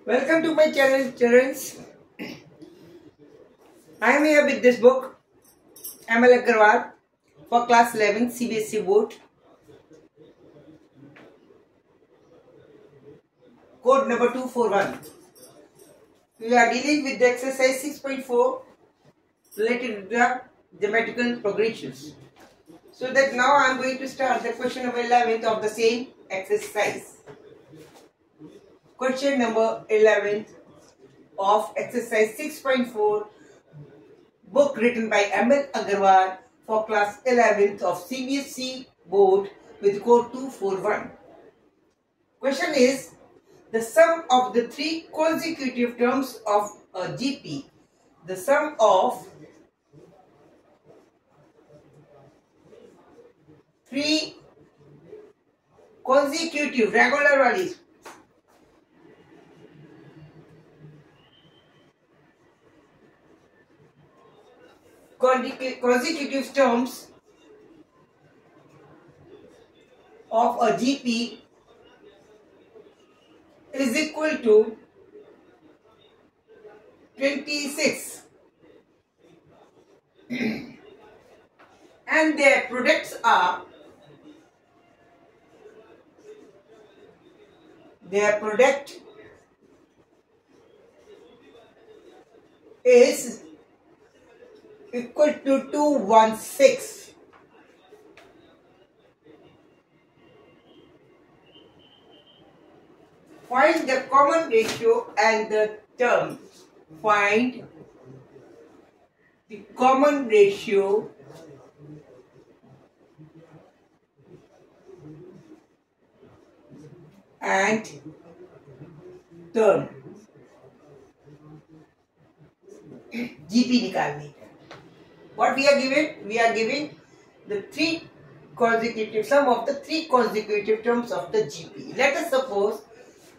Welcome to my channel, children. I am here with this book, ML Agarwal, for class 11 CBSE board. Code number 241. We are dealing with the exercise 6.4 related to the geometrical progressions. So that now I am going to start the question number 11th of the same exercise. Question number 11th of exercise 6.4, book written by ML Agarwal for class 11th of CBSE board with code 241. Question is, the sum of the three consecutive terms of a GP, the sum of three consecutive regular values consecutive terms of a GP is equal to 26 and their products are is equal to 216. Find the common ratio and the term. Find the common ratio and term. GP निकालनी है. What we are given? We are giving the sum of the three consecutive terms of the GP. Let us suppose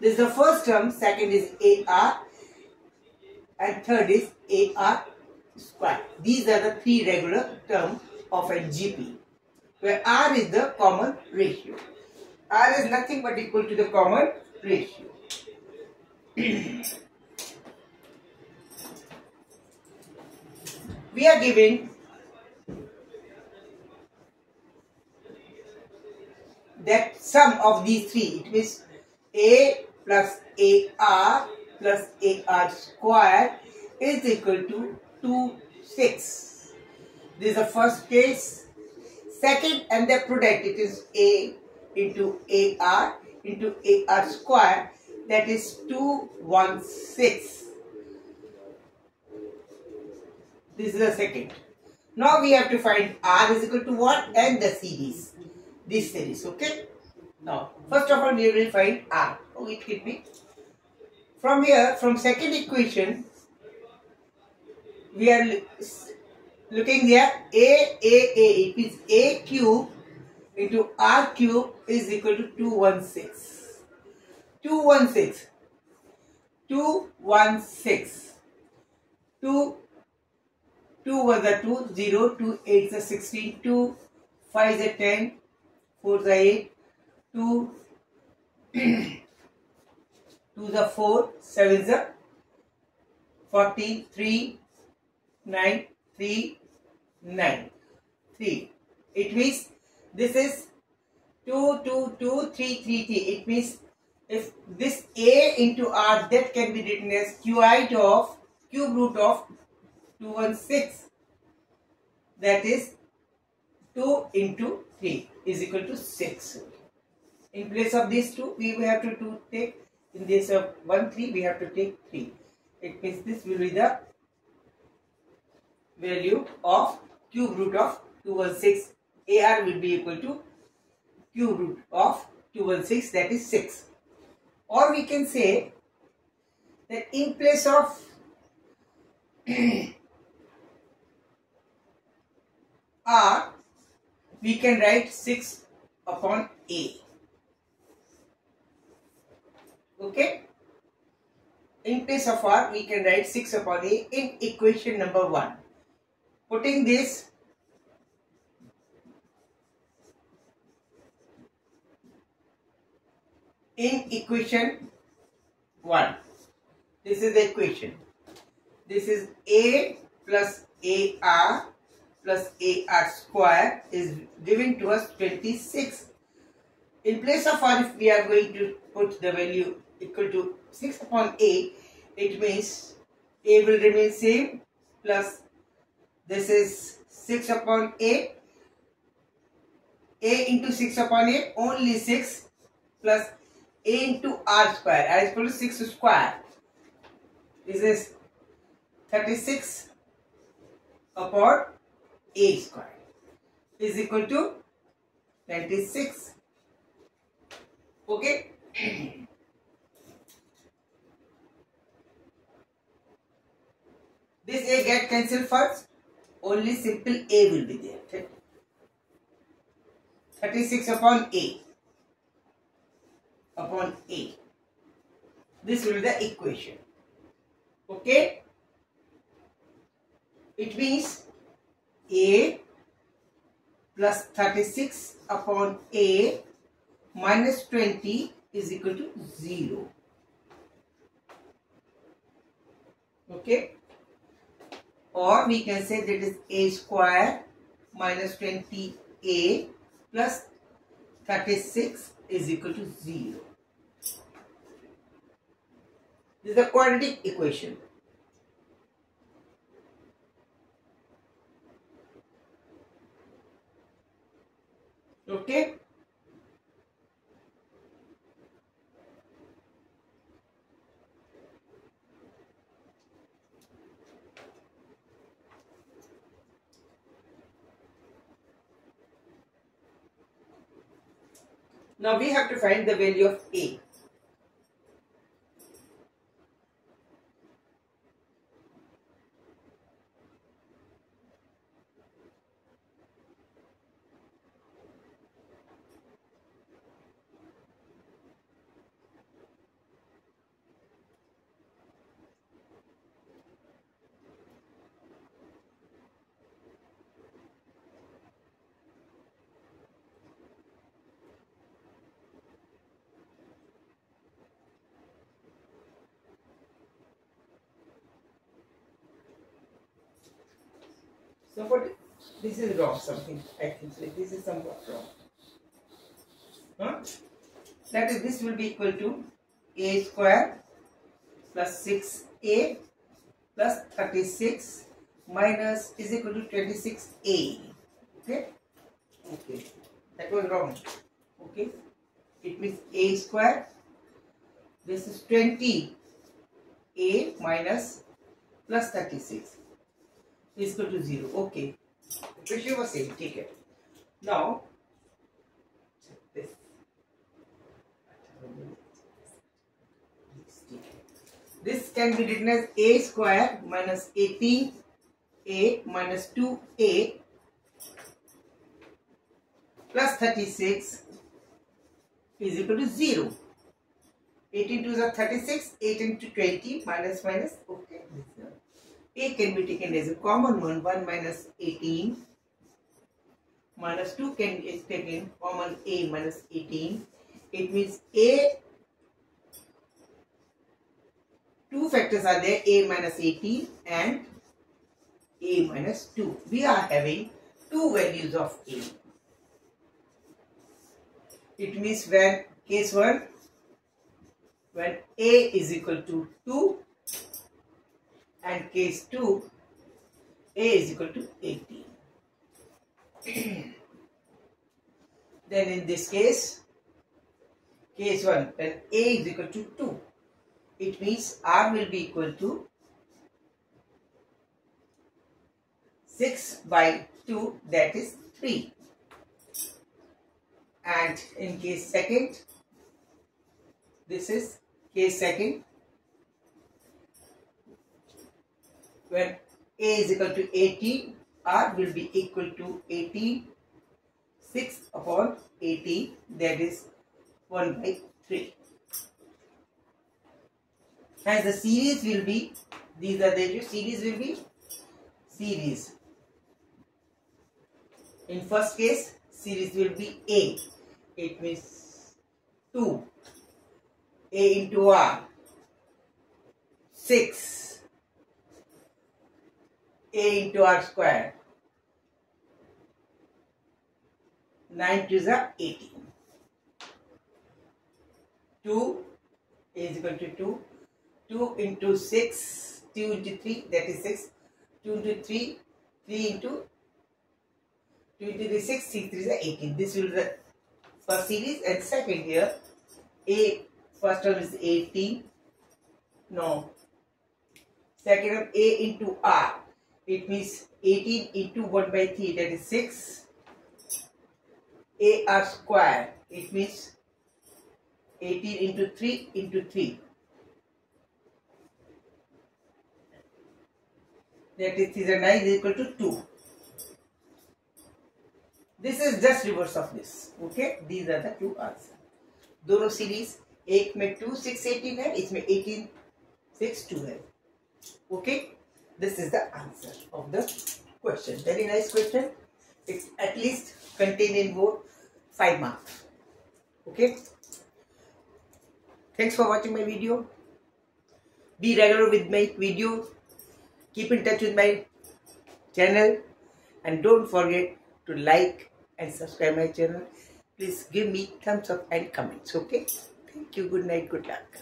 this is the first term, second is AR, and third is AR square. These are the three regular terms of a GP, where R is the common ratio. R is nothing but equal to the common ratio. We are given that sum of these three, it means A plus AR plus AR square is equal to 26. This is the first case. Second, and the product, it is A into AR into AR square, that is 216. This is the second. Now we have to find R is equal to what and the series. This series, okay? Now, first of all, we will find R. Oh, it could be. From here, from second equation, we are looking here A. It means A cube into R cube is equal to 216. 216. 2 was a 2, 0, 2, 8 is a 16, 2, 5 is a 10, 4 is a 8, 2, 2 is a 4, 7 is a 14, 3, 9, 3, 9, 3. It means this is 2, 2, 2, 3, 3, 3. It means if this A into R, that can be written as cube root of 216. That is 2 into 3 is equal to 6. In place of these 2, we will have to take, in place of 1, 3, we have to take 3. It means this will be the value of cube root of 216. AR will be equal to cube root of 216, that is 6. Or we can say that in place of R, we can write 6 upon A. Okay? In place of R, we can write 6 upon A in equation number 1. Putting this in equation 1. This is the equation. This is A plus AR plus AR square is giving to us 26. In place of R, if we are going to put the value equal to 6 upon A, it means A will remain same plus this is 6 upon A into 6 upon A, only 6 plus A into R square, R is equal to 6 square. This is 36 upon A square is equal to 26. Okay. This A get cancelled first. Only simple A will be there. 36 upon A. Upon A. This will be the equation. Okay. It means A plus 36 upon A minus 20 is equal to 0. Okay. Or we can say that is A square minus 20A plus 36 is equal to 0. This is a quadratic equation. Okay. Now we have to find the value of A. So what, this is wrong something, I think so. This is somewhat wrong. Huh? That is, this will be equal to A square plus 6A plus 36 minus is equal to 26A. Okay? Okay. That was wrong. Okay? It means A square. This is 20A minus plus 36. Is equal to 0. Okay. The question was same. Take it. Now, check this. This can be written as A square minus 18A minus 2A plus 36 is equal to 0. 18 to the 36, 8 into 20 minus minus. Okay. A can be taken as a common one, 1 minus 18 minus 2 can be taken common A minus 18. It means A, two factors are there, A minus 18 and A minus 2. We are having two values of A. It means when case 1, when A is equal to 2, and case 2, A is equal to 18. Then in this case 1, when A is equal to 2, it means R will be equal to 6 by 2, that is 3. And in case 2, this is case 2, when A is equal to 18, R will be equal to 18, 6 upon 18, that is 1 by 3. As the series will be, these are the series will be series. In first case, series will be A. It means 2. A into R. 6 a into r square. 9 2s are 18. 2 is equal to 2. 2 into 6, 2 into 3, that is 6. 2 into 3, 3 into 2 into 3, 6, 6 3 is 18. This will be the first series, and second here, a first term is 18. No. Second term a into r. It means 18 into 1 by 3, that is 6. A r square. It means 18 into 3 into 3. That is 3 is 9 is equal to 2. This is just reverse of this. Okay, these are the two answers. दोनों series एक में 2 6 18 है, इसमें 18 6 2 है. Okay, this is the answer of the question. Very nice question. It at least contain in both 5 marks. Okay. Thanks for watching my video. Be regular with my videos. Keep in touch with my channel, and don't forget to like and subscribe my channel. Please give me thumbs up and comments. Okay. Thank you. Good night. Good luck.